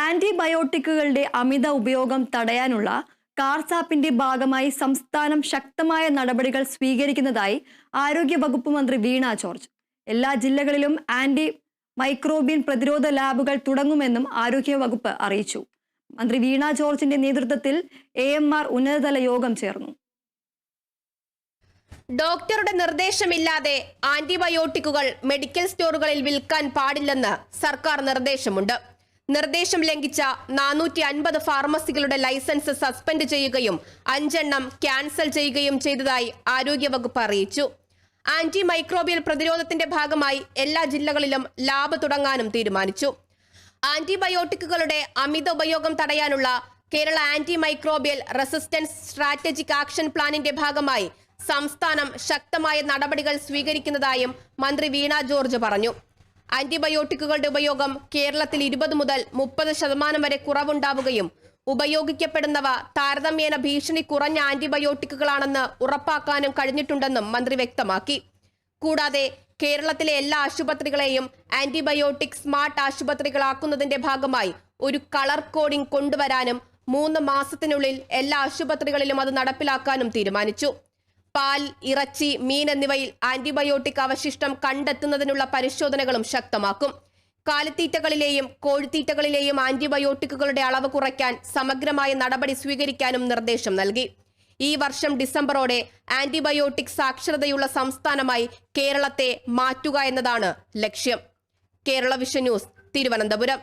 ആന്റിബയോട്ടിക്കുകളുടെ അമിത ഉപയോഗം തടയാനുള്ള കാർസാപ്പിന്റെ ഭാഗമായി സംസ്ഥാനം ശക്തമായ നടപടികൾ സ്വീകരിക്കുന്നതായി ആരോഗ്യ വകുപ്പ് മന്ത്രി വീണ ജോർജ്. എല്ലാ ജില്ലകളിലും ആന്റി മൈക്രോബിയൻ പ്രതിരോധ ലാബുകൾ തുടങ്ങുമെന്നും ആരോഗ്യ വകുപ്പ് അറിയിച്ചു. മന്ത്രി വീണ ജോർജിന്റെ നേതൃത്വത്തിൽ AMR ഉന്നതതല യോഗം ചേർന്നു. ഡോക്ടറുടെ നിർദ്ദേശമില്ലാതെ ആന്റിബയോട്ടിക്കുകൾ മെഡിക്കൽ സ്റ്റോറുകളിൽ വിൽക്കാൻ പാടില്ലെന്ന് സർക്കാർ നിർദ്ദേശമുണ്ട്. നിർദ്ദേശം ലംഘിച്ച 450 ഫാർമസികളുടെ ലൈസൻസ് സസ്പെൻഡ് ചെയ്യുകയും 5 എണ്ണം ക്യാൻസൽ ചെയ്യുകയും ചെയ്തതായി ആരോഗ്യവകുപ്പ് അറിയിച്ചു. ആന്റി മൈക്രോബിയൽ പ്രതിരോധത്തിന്റെ ഭാഗമായി എല്ലാ ജില്ലകളിലും ലാബ് തുടങ്ങാനും തീരുമാനിച്ചു. ആന്റിബയോട്ടിക്കുകളുടെ അമിത ഉപയോഗം തടയാനുള്ള Kerala anti microbial resistance strategic action പ്ലാനിന്റെ ഭാഗമായി സംസ്ഥാനം ശക്തമായ നടപടികൾ സ്വീകരിക്കുന്നതായും മന്ത്രി വീണ ജോർജ് പറഞ്ഞു. ആന്റിബയോട്ടിക്കുകളുടെ ഉപയോഗം കേരളത്തിൽ 20 മുതൽ 30% വരെ കുറവുണ്ടാവുകയും ഉപയോഗിക്കപ്പെടുന്നവ താരതമ്യേന ഭീഷണി കുറഞ്ഞ ആന്റിബയോട്ടിക്കുകളാണെന്ന് ഉറപ്പാക്കാനും കഴിഞ്ഞിട്ടുണ്ടെന്നും മന്ത്രി വ്യക്തമാക്കി. കൂടാതെ കേരളത്തിലെ എല്ലാ ആശുപത്രികളെയും ആന്റിബയോട്ടിക് സ്മാർട്ട് ആശുപത്രികളാക്കുന്നതിന്റെ ഭാഗമായി ഒരു കളർ കോഡിംഗ് കൊണ്ടുവരാനും 3 മാസത്തിനുള്ളിൽ എല്ലാ ആശുപത്രികളിലും അത് നടപ്പിലാക്കാനും തീരുമാനിച്ചു. പാൽ, ഇറച്ചി, മീൻ എന്നിവയിൽ ആന്റിബയോട്ടിക് അവശിഷ്ടം കണ്ടെത്തുന്നതിനുള്ള പരിശോധനകളും ശക്തമാക്കും. കാലിത്തീറ്റകളിലെയും കോഴിത്തീറ്റകളിലെയും ആന്റിബയോട്ടിക്കുകളുടെ അളവ് കുറയ്ക്കാൻ സമഗ്രമായ നടപടി സ്വീകരിക്കാനും നിർദ്ദേശം നൽകി. ഈ വർഷം ഡിസംബറോടെ ആന്റിബയോട്ടിക് സാക്ഷരതയുള്ള സംസ്ഥാനമായി കേരളത്തെ മാറ്റുക എന്നതാണ് ലക്ഷ്യം. Kerala vision news, Thiruvananthapuram.